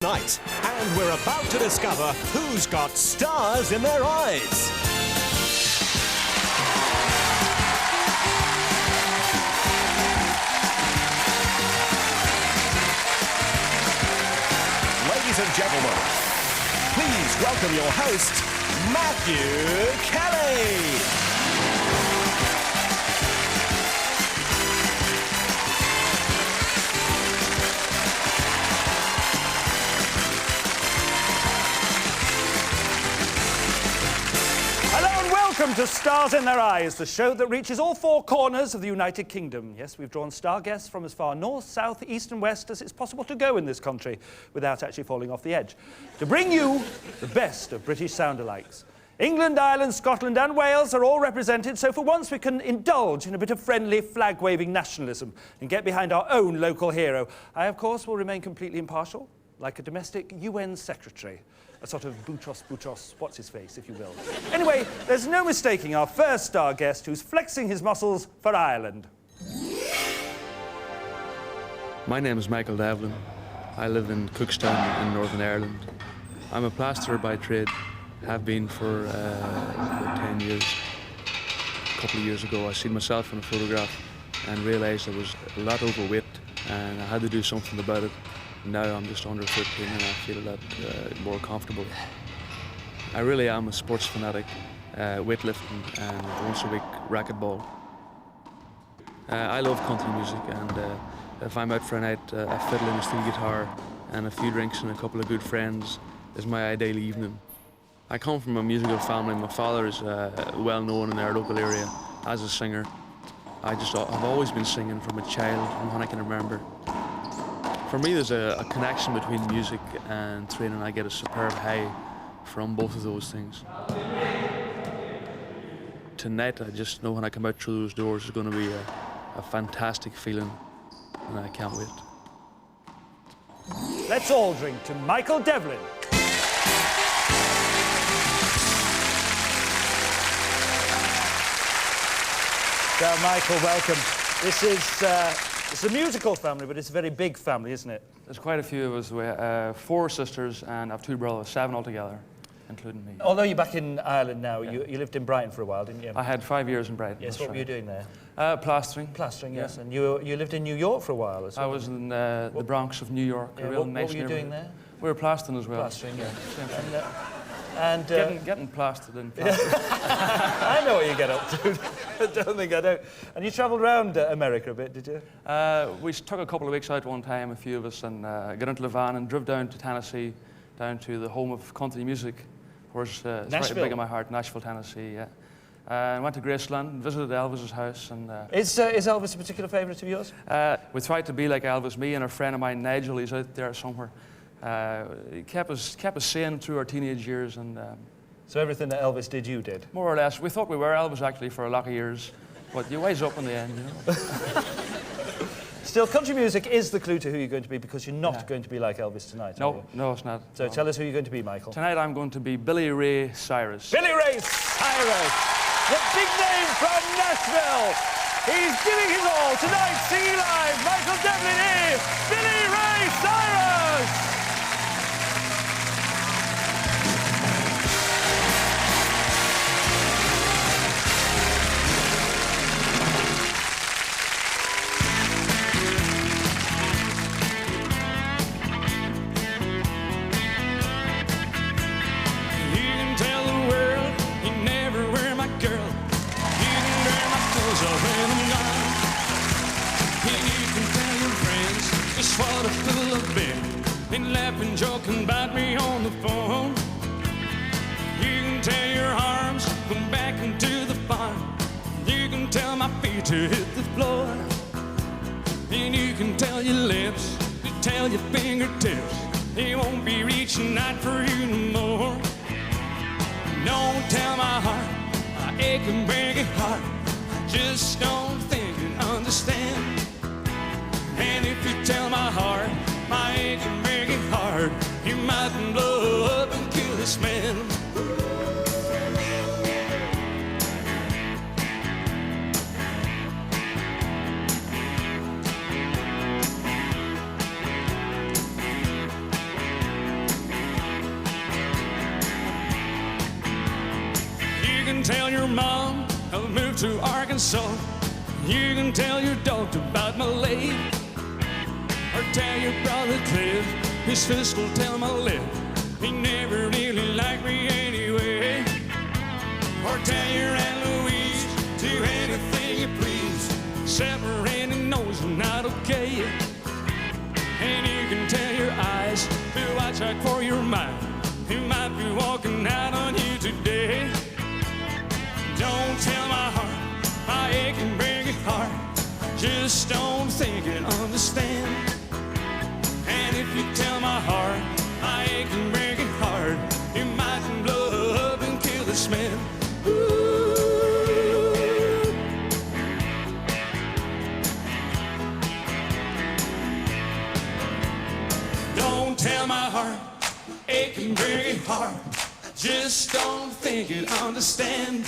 night, and we're about to discover who's got stars in their eyes. Ladies and gentlemen, please welcome your host, Matthew Kelly. Welcome to Stars in Their Eyes, the show that reaches all four corners of the United Kingdom. Yes, we've drawn star guests from as far north, south, east and west as it's possible to go in this country without actually falling off the edge, to bring you the best of British sound-alikes. England, Ireland, Scotland and Wales are all represented, so for once we can indulge in a bit of friendly flag-waving nationalism and get behind our own local hero. I, of course, will remain completely impartial, like a domestic UN secretary. A sort of Boutros, what's-his-face, if you will. Anyway, there's no mistaking our first star guest who's flexing his muscles for Ireland. My name is Michael Devlin. I live in Cookstown in Northern Ireland. I'm a plasterer by trade, have been for about 10 years. A couple of years ago, I seen myself in a photograph and realised I was a lot overweight and I had to do something about it. Now I'm just under 13 and I feel a lot more comfortable. I really am a sports fanatic, weightlifting and once a week racquetball. I love country music and if I'm out for a night, a fiddle and a steel guitar and a few drinks and a couple of good friends is my ideal evening. I come from a musical family. My father is well known in our local area as a singer. I've always been singing from a child from when I can remember. For me, there's a connection between music and training. I get a superb high from both of those things. Tonight, I just know when I come out through those doors, it's going to be a fantastic feeling, and I can't wait. Let's all drink to Michael Devlin. So, Michael, welcome. This is... It's a musical family, but it's a very big family, isn't it? There's quite a few of us. We have 4 sisters and I have 2 brothers, 7 altogether, including me. Although you're back in Ireland now, yeah. you lived in Brighton for a while, didn't you? I had 5 years in Brighton. Yes, what were you doing there? Plastering. Plastering, yes. And you lived in New York for a while as well? I was in the Bronx of New York, a real nice What were you doing there? We were plastering as well. Plastering, yeah. Same thing. And getting plastered in plaster. I know what you get up to. I don't think I don't. And you travelled around America a bit, did you? We took a couple of weeks out one time, a few of us, and got into the van and drove down to Tennessee, down to the home of country music, where it's right big in my heart, Nashville, Tennessee, yeah. And went to Graceland, visited Elvis's house. And Is Elvis a particular favourite of yours? We tried to be like Elvis. Me and a friend of mine, Nigel, he's out there somewhere. He kept us sane through our teenage years, and so everything that Elvis did, you did? More or less. We thought we were Elvis actually for a lot of years, but you wise up in the end, you know. Still, country music is the clue to who you're going to be, because you're not going to be like Elvis tonight. No, no, it's not. So tell us who you're going to be, Michael. Tonight I'm going to be Billy Ray Cyrus. Billy Ray Cyrus, the big name from Nashville. He's giving his all tonight. Singing live, Michael Devlin is Billy Ray Cyrus. Laughing, joking about me on the phone. You can tell your arms go back into the fire. You can tell my feet to hit the floor. And you can tell your lips, you tell your fingertips, they won't be reaching out for you no more. Don't tell my heart, my aching, breaking heart, I just don't think you understand. And if you tell my heart, my aching, breaking heart, you might blow up and kill this man. your mom I've moved to Arkansas. You can tell your doctor about my leg, or tell your brother Cliff his fist will tell my lip. He never really liked me anyway. Or tell your Aunt Louise, do anything you please, except Randy knows I'm not okay. And you can tell your eyes, be watch out for your mind. He might be walking out on you today. Don't tell my heart, my aching, breaking heart, just don't think and understand. And if you tell my heart, my aching, breaking heart, you might blow up and kill this man. Ooh. Don't tell my heart, aching, breaking heart, just don't think and understand.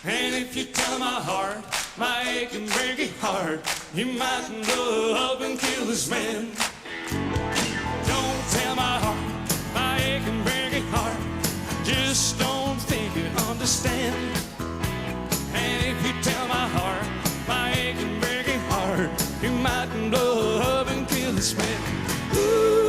And if you tell my heart, my aching, breaking heart, you might blow up and kill this man. Don't tell my heart, my aching, breaking heart, just don't think and understand. And if you tell my heart, my aching, breaking heart, you might blow up and kill this man. Ooh.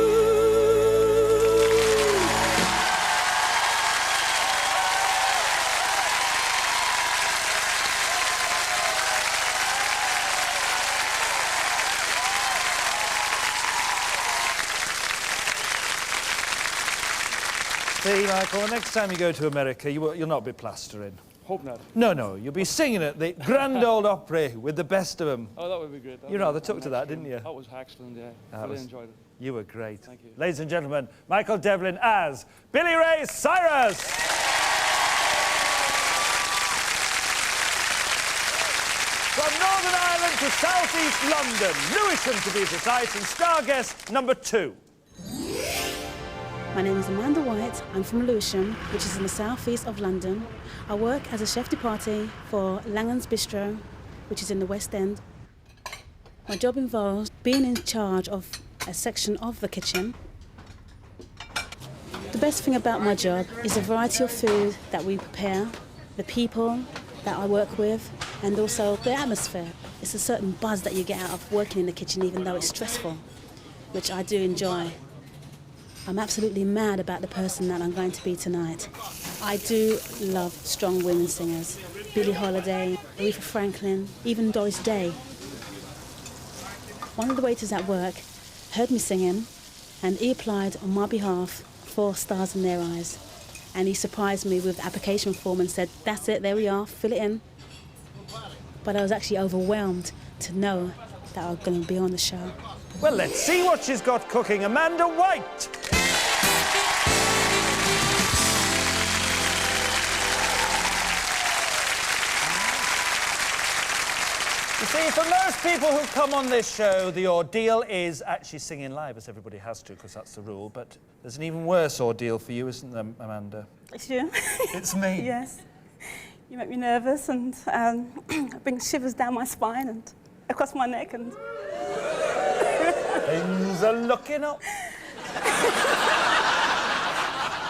See, Michael, next time you go to America, you'll not be plastering. Hope not. No, you'll be singing at the Grand Ole Opry with the best of them. Oh, that would be great. You rather took to that, didn't you? That was excellent, yeah. I really enjoyed it. You were great. Thank you. Ladies and gentlemen, Michael Devlin as Billy Ray Cyrus. From Northern Ireland to South East London, Lewisham to be precise, and star guest number 2. My name is Amanda White. I'm from Lewisham, which is in the southeast of London. I work as a chef de partie for Langan's Bistro, which is in the West End. My job involves being in charge of a section of the kitchen. The best thing about my job is the variety of food that we prepare, the people that I work with, and also the atmosphere. It's a certain buzz that you get out of working in the kitchen, even though it's stressful, which I do enjoy. I'm absolutely mad about the person that I'm going to be tonight. I do love strong women singers. Billie Holiday, Aretha Franklin, even Doris Day. One of the waiters at work heard me singing, and he applied on my behalf for Stars in Their Eyes. And he surprised me with the application form and said, that's it, there we are, fill it in. But I was actually overwhelmed to know that I was going to be on the show. Well, let's see what she's got cooking. Amanda White. You see, for most people who come on this show, the ordeal is actually singing live, as everybody has to, because that's the rule. But there's an even worse ordeal for you, isn't there, Amanda? It's you. It's me. Yes. You make me nervous and bring shivers down my spine and across my neck and... Things are looking up.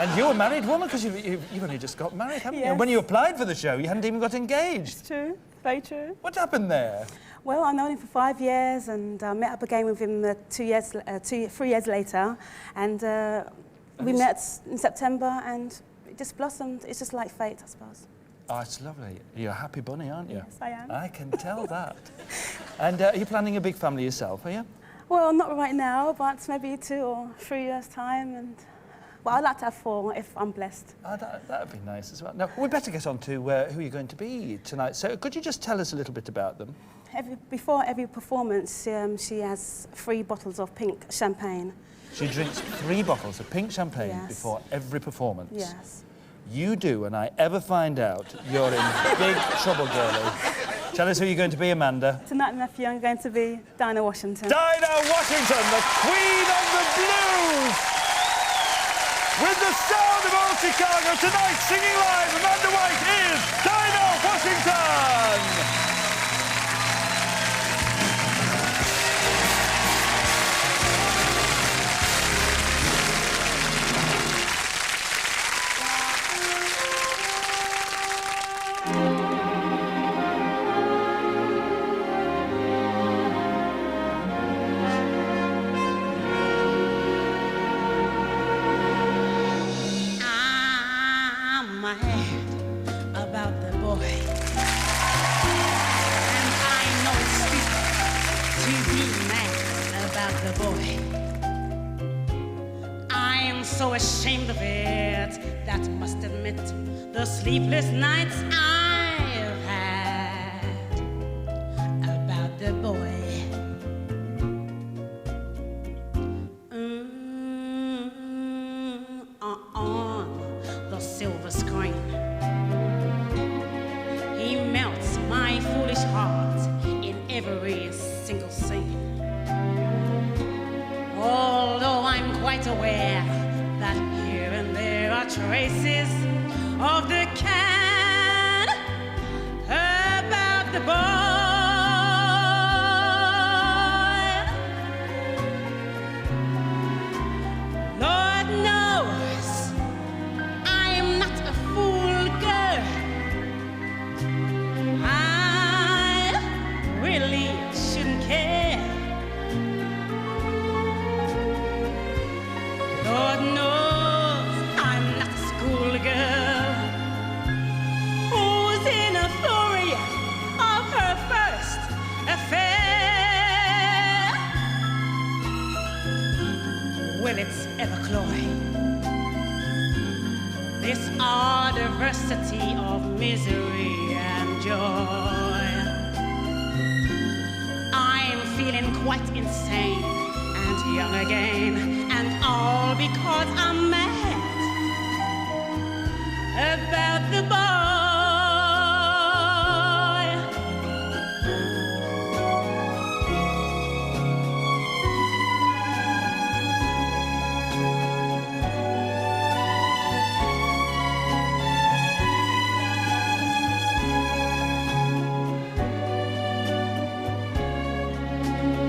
And you're a married woman, because you've only just got married, haven't you? Yes. And when you applied for the show, you hadn't even got engaged. It's true. Very true. What happened there? Well, I've known him for 5 years and met up again with him 3 years later. And we met in September and it just blossomed. It's just like fate, I suppose. Oh, it's lovely. You're a happy bunny, aren't you? Yes, I am. I can tell that. And are you planning a big family yourself, are you? Well, not right now, but maybe 2 or 3 years' time. And well, I'd like to have 4 if I'm blessed. Oh, that would be nice as well. Now, we'd better get on to who you're going to be tonight. So could you just tell us a little bit about them? Before every performance, she has 3 bottles of pink champagne. She drinks 3 bottles of pink champagne Yes. before every performance. Yes. You do, and I ever find out, you're in big trouble, girlie. Tell us who you're going to be, Amanda. Tonight, Matthew, I'm going to be Dinah Washington. Dinah Washington, the Queen of the Blues! With the sound of old Chicago, tonight, singing live, Amanda White is Dinah Washington! so ashamed of it that must admit the sleepless nights I've had about the boy. On the silver screen, he melts my foolish heart in every single scene. Although I'm quite aware that here and there are traces of the can about the boy. Lord knows I am not a fool girl. I really shouldn't care. Lord knows I'm not a schoolgirl who's in a flurry of her first affair. Will it's ever cloy? This odd diversity of misery and joy. I'm feeling quite insane and young again, and all because I'm mad about the boy.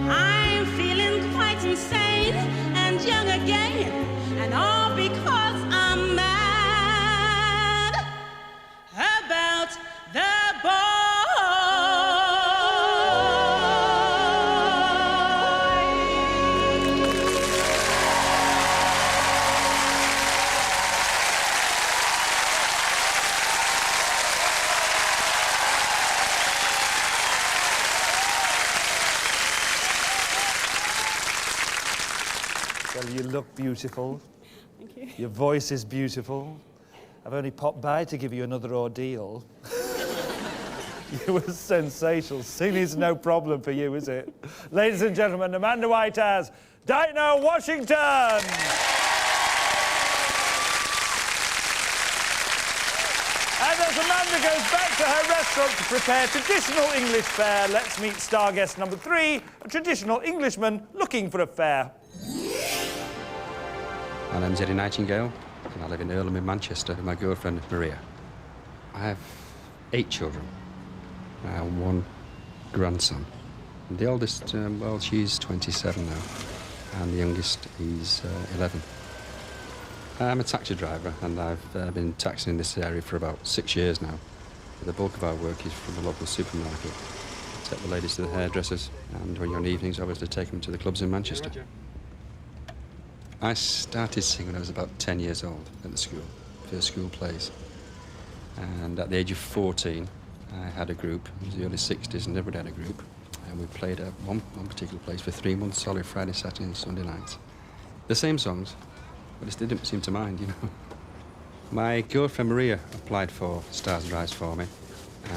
I'm feeling quite insane and young again, and all because I'm mad about the boy. Well, you look beautiful. Thank you. Your voice is beautiful. I've only popped by to give you another ordeal. You were sensational. Singing's no problem for you, is it? Ladies and gentlemen, Amanda White as Dinah Washington. And as Amanda goes back to her restaurant to prepare traditional English fare, let's meet star guest number 3, a traditional Englishman looking for a fare. My name's Nightingale, and I live in Earlham in Manchester with my girlfriend Maria. I have 8 children, and 1 grandson. The oldest, well, she's 27 now, and the youngest is 11. I'm a taxi driver, and I've been taxiing in this area for about 6 years now. The bulk of our work is from the local supermarket. Take the ladies to the hairdressers, and when you're on evenings, obviously take them to the clubs in Manchester. I started singing when I was about 10 years old at the school, first school plays. And at the age of 14, I had a group. It was the early 60s, and everybody had a group. And we played at one particular place for 3 months solid, Friday, Saturday, and Sunday nights. The same songs, but it didn't seem to mind, you know. My girlfriend Maria applied for Stars Rise for me,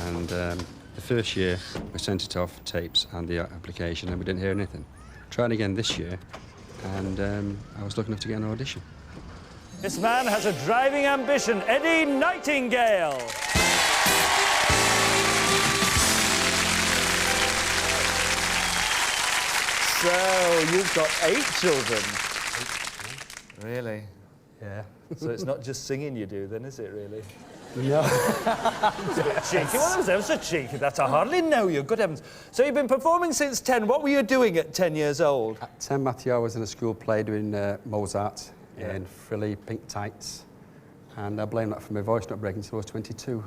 and the first year we sent it off, tapes and the application, and we didn't hear anything. Tried again this year, and I was lucky enough to get an audition. This man has a driving ambition, Nightingale. So, you've got 8 children. Really? Yeah. So it's not just singing you do then, is it, really? No. Cheeky. Well, that was ever so cheeky. That's I hardly know you. Good heavens. So you've been performing since 10. What were you doing at 10 years old? At 10, Matthew, I was in a school play doing Mozart in frilly pink tights. And I blame that for my voice not breaking until I was 22.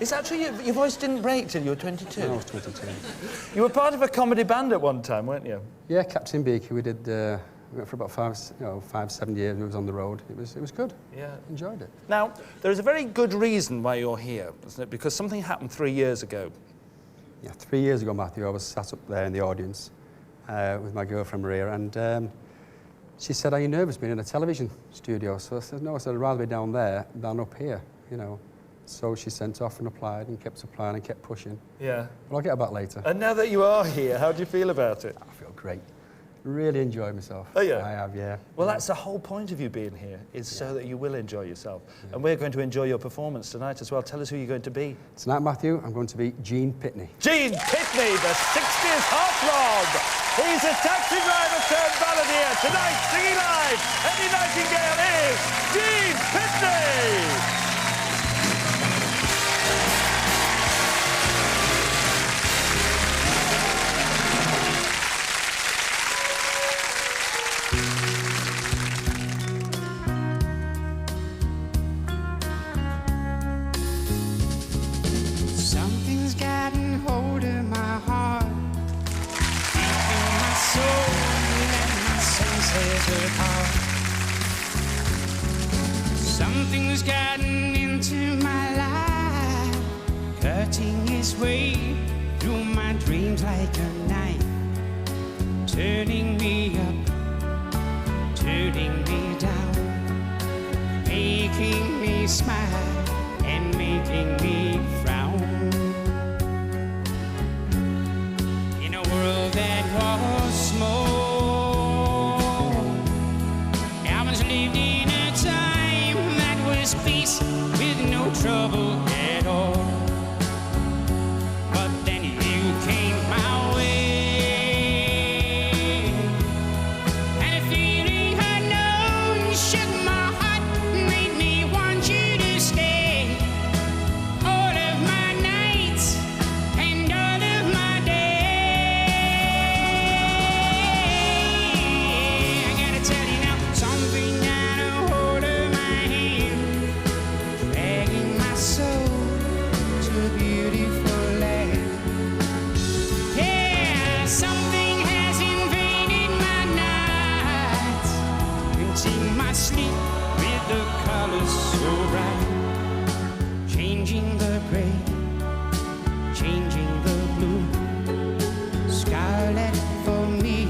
Is that true? Your voice didn't break till you were 22? No, I was 22. You were part of a comedy band at one time, weren't you? Yeah, Captain Breaky. We did... we went for about 5-7 years. We was on the road. It was good. Yeah. Enjoyed it. Now, there is a very good reason why you're here, isn't it? Because something happened 3 years ago. Yeah, 3 years ago, Matthew, I was sat up there in the audience with my girlfriend Maria, and She said, are you nervous being in a television studio? So I said, no, I said, I'd rather be down there than up here, you know. So she sent off and applied and kept applying and kept pushing. Yeah. But I'll get back later. And now that you are here, how do you feel about it? I feel great. Really enjoyed myself. Oh, yeah? I have, yeah. Well, that's the whole point of you being here, is so that you will enjoy yourself. And we're going to enjoy your performance tonight as well. Tell us who you're going to be. Tonight, Matthew, I'm going to be Gene Pitney. Gene Pitney, the 60s heartthrob. He's a taxi driver turned balladeer. Tonight, singing live, Eddie Nightingale is Gene Pitney. Something's gotten hold of my heart, keeping my soul and my senses apart. Something's gotten into my life, cutting its way through my dreams like a knife, turning me up, turning me down, making me smile and making me frown. In a world that was small, I was lived in a time that was peace with no trouble at all. But then you came my way, and a feeling unknown shook my heart, made me want you to stay. All of my nights and all of my days. I gotta tell you now, something got a hold of my hand, dragging my soul to a beautiful land. Yeah, something has invaded my nights, painting my sleep with the colors so bright, changing the gray, changing the blue, scarlet for me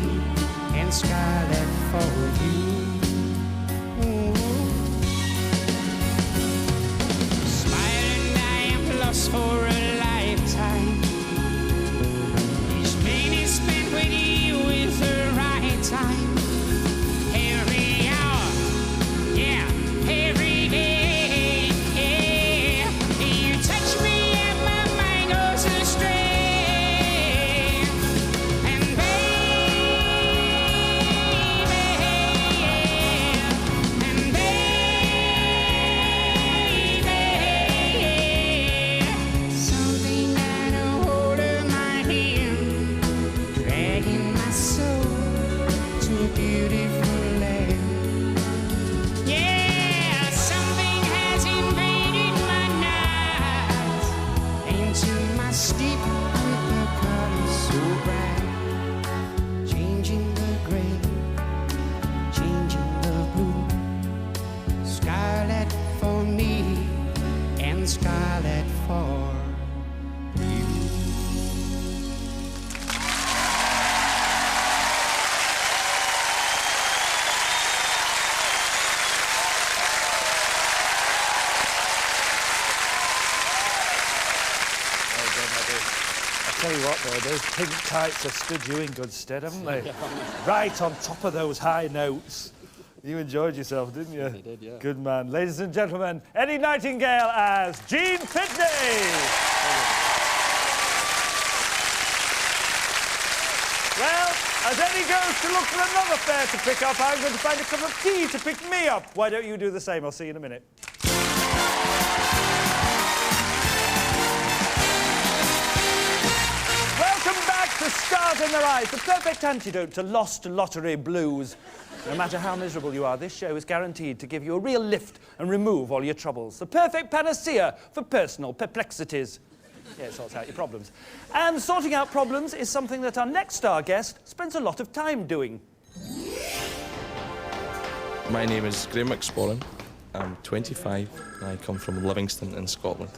and scarlet for you. Ooh. Smiling, I am lost for a lifetime. Each minute spent with you is the right time. Every hour, yeah, every day, yeah. You touch me and my mind goes astray. And baby, something got a hold of my hand, dragging my soul to a beautiful land. Yeah, something has invaded my nights, painting my sleep with the colors so bright, changing the gray, changing the blue, scarlet for me and scarlet for you. I'll tell you what, though, those pink tights have stood you in good stead, haven't they? Right on top of those high notes. You enjoyed yourself, didn't you? I did, yeah. Good man. Ladies and gentlemen, Eddie Nightingale as Gene Pitney. Well, as Eddie goes to look for another fare to pick up, I'm going to find a cup of tea to pick me up. Why don't you do the same? I'll see you in a minute. Welcome back to Stars in Their Eyes, the perfect antidote to lost lottery blues. No matter how miserable you are, this show is guaranteed to give you a real lift and remove all your troubles. The perfect panacea for personal perplexities. Yeah, it sorts out your problems. And sorting out problems is something that our next star guest spends a lot of time doing. My name is McSporran. I'm 25 and I come from Livingston in Scotland.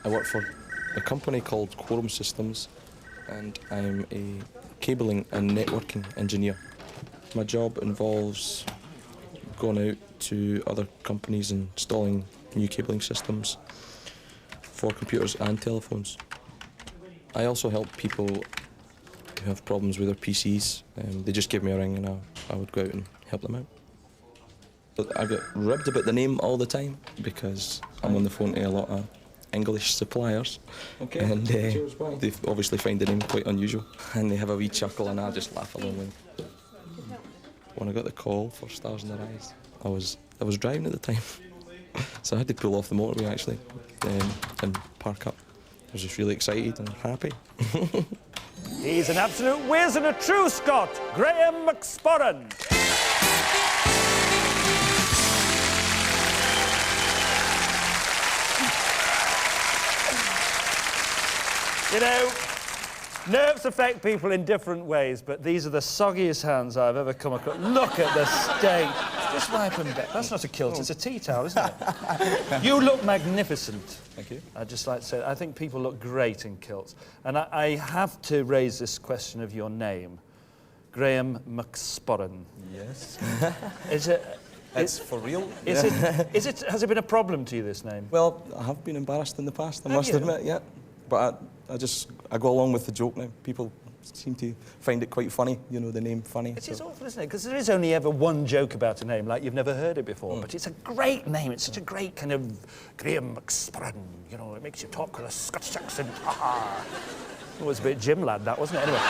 I work for a company called Quorum Systems and I'm a cabling and networking engineer. My job involves going out to other companies and installing new cabling systems for computers and telephones. I also help people who have problems with their PCs. They just give me a ring and I would go out and help them out. I get ribbed about the name all the time because I'm on the phone to a lot of English suppliers. Okay. And they obviously find the name quite unusual. And they have a wee chuckle and I just laugh along with them. When I got the call for Stars in Their Eyes, I was driving at the time. So I had to pull off the motorway actually and park up. I was just really excited and happy. He's an absolute whiz and a true Scot, Graham McSporran. You know, nerves affect people in different ways, but these are the soggiest hands I've ever come across. Look at the state. Just wipe them down. That's not a kilt, it's a tea towel, isn't it? You look magnificent. Thank you. I'd just like to say, I think people look great in kilts. And I have to raise this question of your name. Graham McSporran. Yes. Is it... It's for real. Has it been a problem to you, this name? Well, I have been embarrassed in the past, I must admit, yeah. But I go along with the joke now. People seem to find it quite funny, you know, the name funny. It is awful, isn't it? Because there is only ever one joke about a name, like you've never heard it before. But it's a great name. It's such a great kind of Graham McSporran. You know, it makes you talk with a Scottish accent. It was a bit Jim Lad, that, wasn't it? Anyway.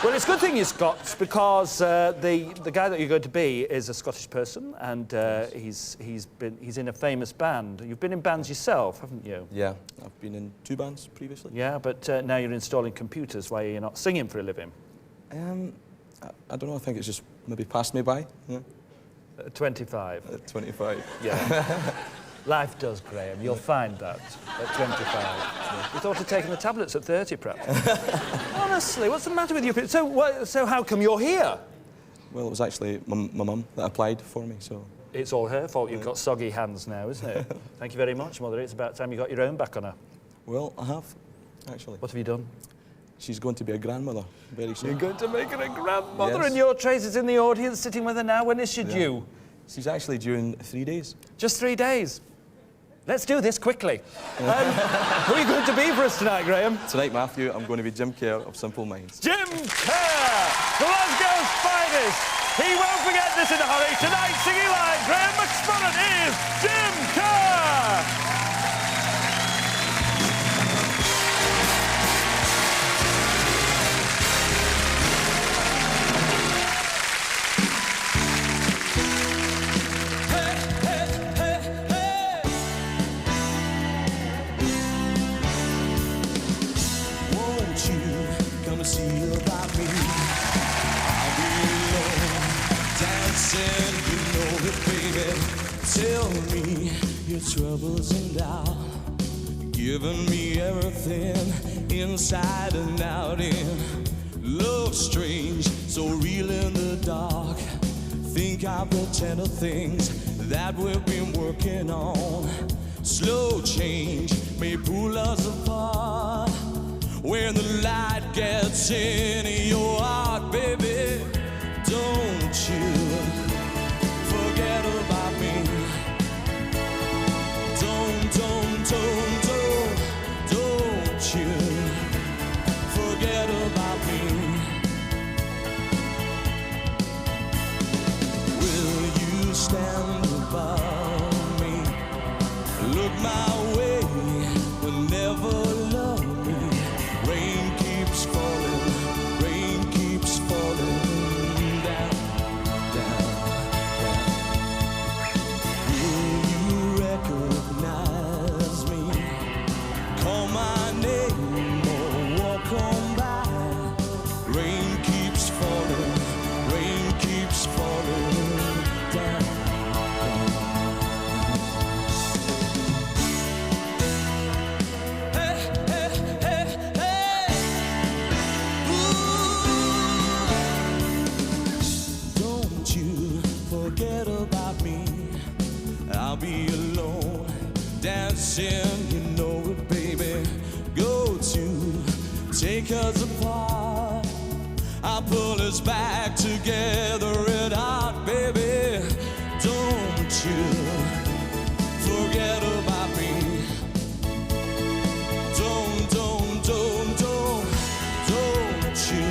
Well, it's a good thing you're Scots because the guy that you're going to be is a Scottish person, and he's in a famous band. You've been in bands yourself, haven't you? Yeah, I've been in 2 bands previously. Yeah, but now you're installing computers. Why are you not singing for a living? I don't know. I think it's just maybe passed me by. Yeah. 25. 25. Yeah. Life does, Graham. You'll find that at 25. Yeah. You thought of taking the tablets at 30, perhaps. Honestly, what's the matter with you? So how come you're here? Well, it was actually my mum that applied for me, so... It's all her fault. You've got soggy hands now, isn't it? Thank you very much, Mother. It's about time you got your own back on her. Well, I have, actually. What have you done? She's going to be a grandmother very soon. You're going to make her a grandmother, Yes. And your Trace is in the audience sitting with her now. When is she due? She's actually due in 3 days. Just 3 days? Let's do this quickly. Who are you going to be for us tonight, Graham? Tonight, Matthew, I'm going to be Jim Kerr of Simple Minds. Jim Kerr, Glasgow's finest. He won't forget this in a hurry. Tonight, singing live, Graham McSporran is Jim Kerr. Tell me your troubles and doubt, giving me everything inside and out in love strange, so real in the dark. Think of the tender things that we've been working on. Slow change may pull us apart. When the light gets in your heart, baby, don't you forget about me. Don't you forget about me. Will you stand above me? Look my way, but never love me. Rain keeps falling, rain keeps falling down, down, down. Will you recognize me? Call my name or walk on by. Rain keeps falling, rain keeps falling down. Hey, hey, hey, hey. Ooh. Don't you forget about me. I'll be alone, dancing, you know it, baby. Go to take us apart. I'll pull us back together red hot, baby. Don't you forget about me. Don't you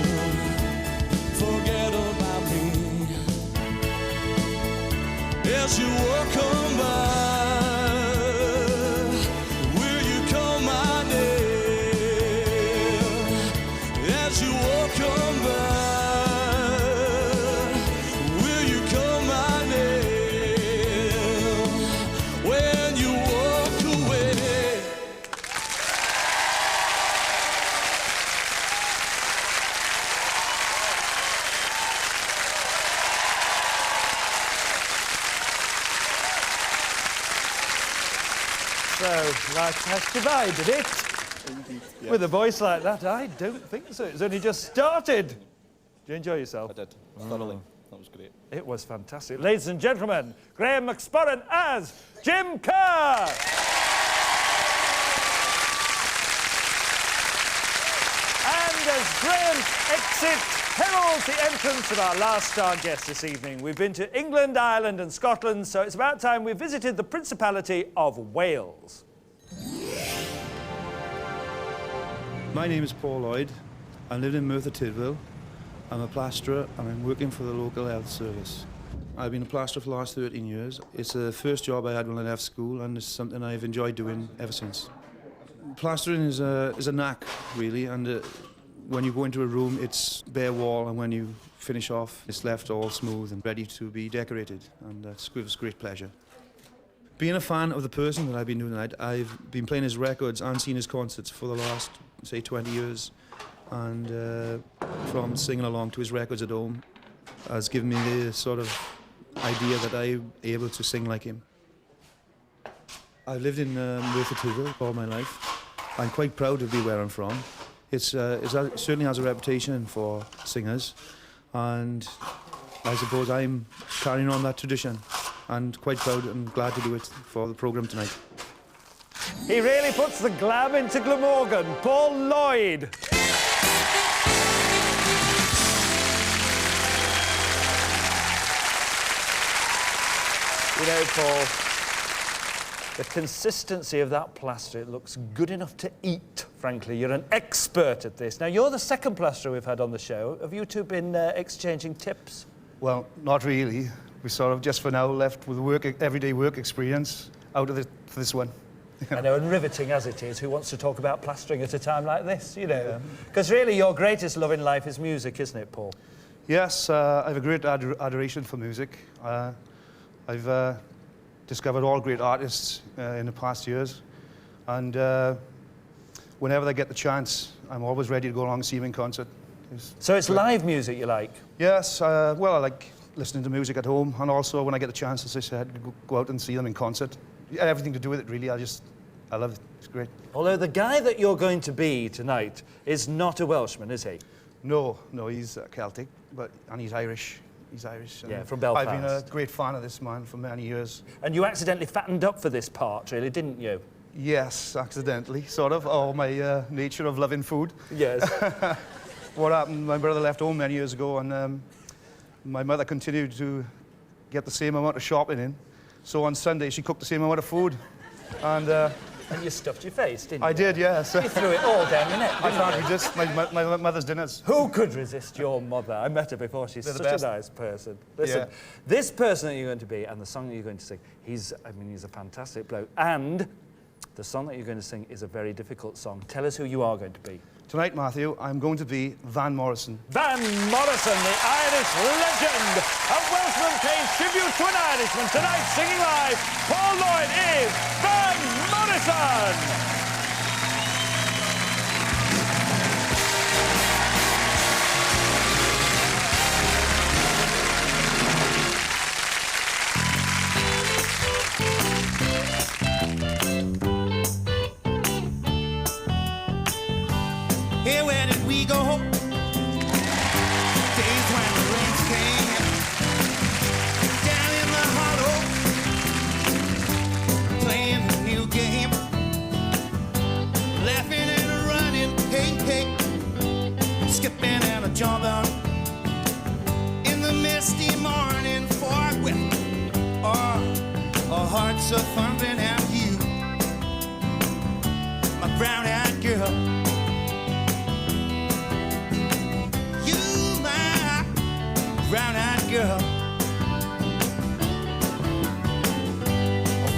forget about me. As you walk on by, will you call my name? As you walk on by, will you call my name? When you walk away. So, life has divided it. With a voice like that, I don't think so. It's only just started. Did you enjoy yourself? I did, thoroughly. That was great. It was fantastic. Ladies and gentlemen, Graham McSporran as Jim Kerr. And as Graham's exit heralds the entrance of our last star guest this evening, we've been to England, Ireland and Scotland, so it's about time we visited the Principality of Wales. My name is Paul Lloyd. I live in Merthyr Tydfil. I'm a plasterer and I'm working for the local health service. I've been a plasterer for the last 13 years. It's the first job I had when I left school and it's something I've enjoyed doing ever since. Plastering is a knack, really, and when you go into a room, it's bare wall, and when you finish off, it's left all smooth and ready to be decorated, and that gives great pleasure. Being a fan of the person that I've been doing tonight, I've been playing his records and seen his concerts for the last, say, 20 years, and from singing along to his records at home has given me the sort of idea that I'm able to sing like him. I've lived in Merthyr Tydfil all my life. I'm quite proud to be where I'm from. It certainly has a reputation for singers, and I suppose I'm carrying on that tradition and quite proud and glad to do it for the programme tonight. He really puts the glam into Glamorgan, Paul Lloyd. You know, Paul, the consistency of that plaster, it looks good enough to eat, frankly. You're an expert at this. Now, you're the second plasterer we've had on the show. Have you two been exchanging tips? Well, not really. We sort of just for now left with everyday work experience out of this one. I know, and riveting as it is, who wants to talk about plastering at a time like this, you know? Because really your greatest love in life is music, isn't it, Paul? Yes, I have a great adoration for music. I've discovered all great artists in the past years, and whenever they get the chance, I'm always ready to go along and see them in concert. So it's live music you like? Yes, well, I like listening to music at home, and also when I get the chance, as I said, go out and see them in concert. Everything to do with it, really. I love it. It's great. Although the guy that you're going to be tonight is not a Welshman, is he? No, he's Celtic, and he's Irish. He's Irish. Yeah, from Belfast. I've been a great fan of this man for many years. And you accidentally fattened up for this part, really, didn't you? Yes, accidentally, sort of. Oh, my nature of loving food. Yes. What happened, my brother left home many years ago, and my mother continued to get the same amount of shopping in. So on Sunday, she cooked the same amount of food. And you stuffed your face, didn't you? I did, yes. You threw it all down your neck, I can't resist my mother's dinners. Who could resist your mother? I met her before. She's such a nice person. Listen, this person that you're going to be and the song that you're going to sing, he's a fantastic bloke. And the song that you're going to sing is a very difficult song. Tell us who you are going to be. Tonight, Matthew, I'm going to be Van Morrison. Van Morrison, the Irish legend. A Welshman pays tribute to an Irishman. Tonight, singing live, Paul Lloyd is Van Morrison. Hey, where did we go? Days when the rains came down in the hollow, playing a new game. heart's a thumping at you, my brown-eyed girl. You, my brown-eyed girl.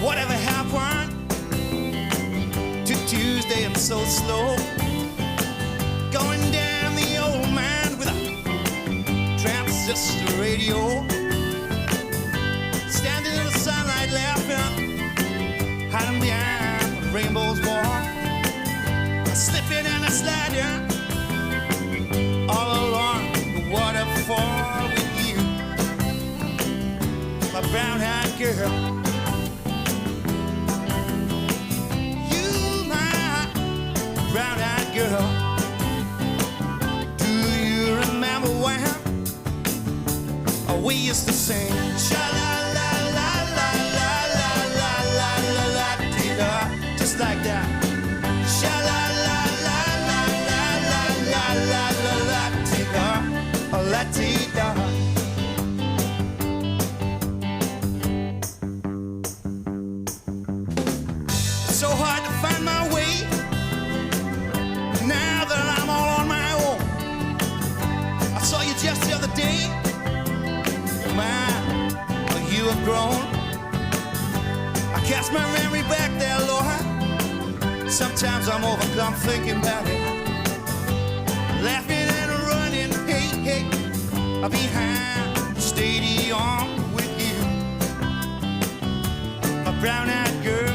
Whatever happened to Tuesday and so slow, going down the old mine with a transistor radio, standing in the sunlight laughing, hiding behind the rainbow's wall, slipping and a sliding all along the waterfall with you, my brown-eyed girl. Brown-eyed girl, do you remember when we used to sing sha-la-la-la-la-la-la-la-la-la-la-la-la-la-la, just like that. Sha-la-la-la-la-la-la-la-la-la-la-la-la-la. It's so hard to find my way now that I'm all on my own. I saw you just the other day. Man, you have grown. I cast my memory back there, Lord. Sometimes I'm overcome thinking about it, laughing and running, hey, hey, behind the stadium with you, my brown-eyed girl.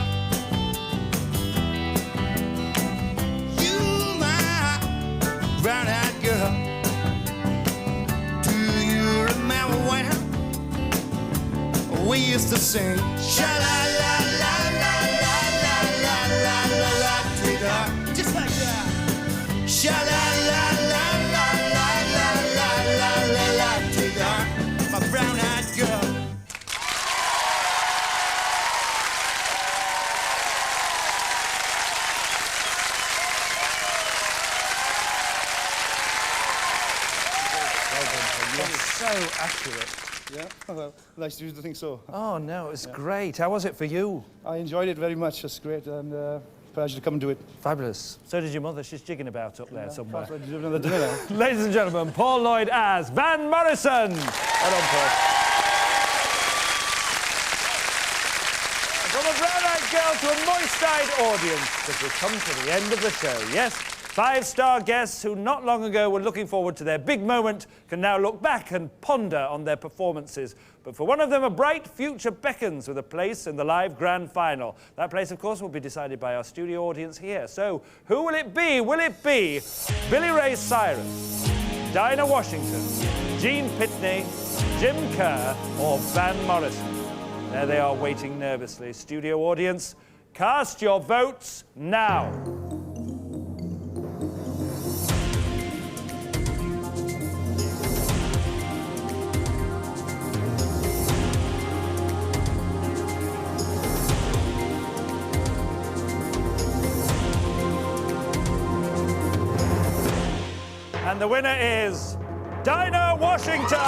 Brown-eyed girl, do you remember when we used to sing sha-la-la-la-la-la-la-la-la-la-la-la, just like that. Sha-la-la-la-la-la-la-la-la-la-la, my brown-eyed girl. So accurate. Yeah, well, nice to think so. Oh, no, it was great. How was it for you? I enjoyed it very much. It's great, and pleasure to come and do it. Fabulous. So did your mother. She's jigging about up there somewhere. Dinner. Ladies and gentlemen, Paul Lloyd as Van Morrison. Well done, Paul. From a brown-eyed girl to a moist-eyed audience, as we come to the end of the show. Yes, 5-star guests who not long ago were looking forward to their big moment can now look back and ponder on their performances. But for one of them, a bright future beckons with a place in the live grand final. That place, of course, will be decided by our studio audience here. So, who will it be? Will it be Billy Ray Cyrus, Dinah Washington, Gene Pitney, Jim Kerr, or Van Morrison? There they are, waiting nervously. Studio audience, cast your votes now. And the winner is Dinah Washington!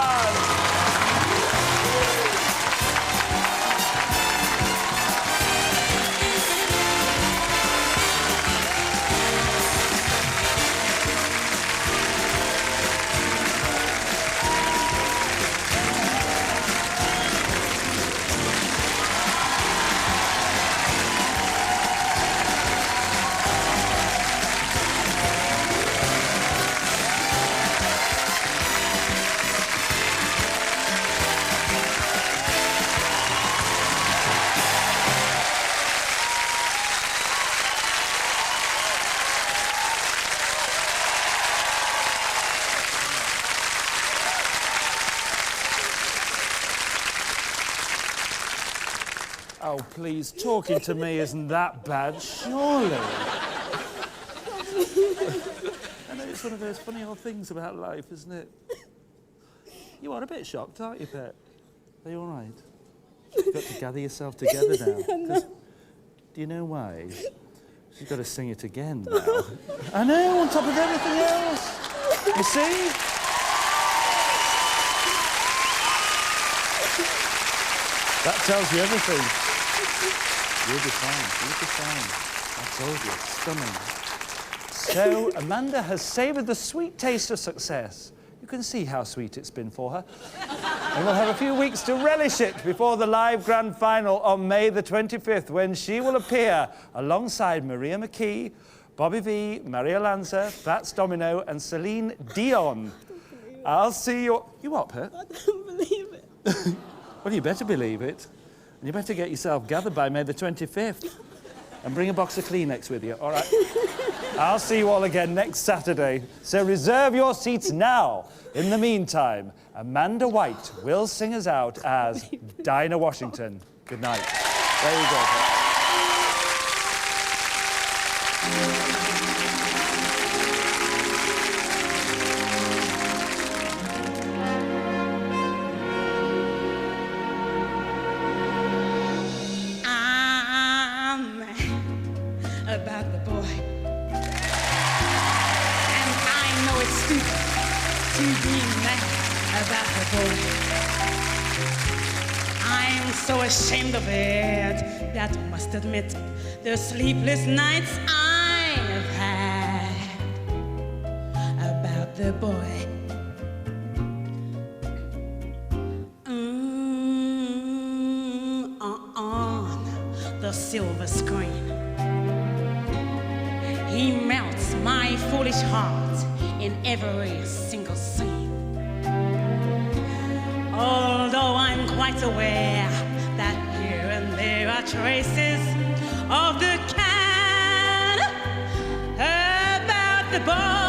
Oh, please, talking to me isn't that bad, surely. I know it's one of those funny old things about life, isn't it? You are a bit shocked, aren't you, Pet? Are you all right? You've got to gather yourself together now. 'Cause do you know why? You've got to sing it again now. I know, on top of everything else. You see? That tells you everything. You'll be fine. I told you, it's stunning. So, Amanda has savoured the sweet taste of success. You can see how sweet it's been for her. And we'll have a few weeks to relish it before the live grand final on May the 25th, when she will appear alongside Maria McKee, Bobby V, Maria Lanza, Fats Domino, and Celine Dion. I'll see you... You what, Pet? I don't believe it. Well, you better believe it. And you better get yourself gathered by May the 25th. And bring a box of Kleenex with you, all right? I'll see you all again next Saturday, so reserve your seats now. In the meantime, Amanda White will sing us out as Dinah Washington. Good night. There you go. About the boy. And I know it's stupid to be mad about the boy. I'm so ashamed of it that I must admit the sleepless nights I've had about the boy. On the silver screen, he melts my foolish heart in every single scene. Although I'm quite aware that here and there are traces of the can about the boy.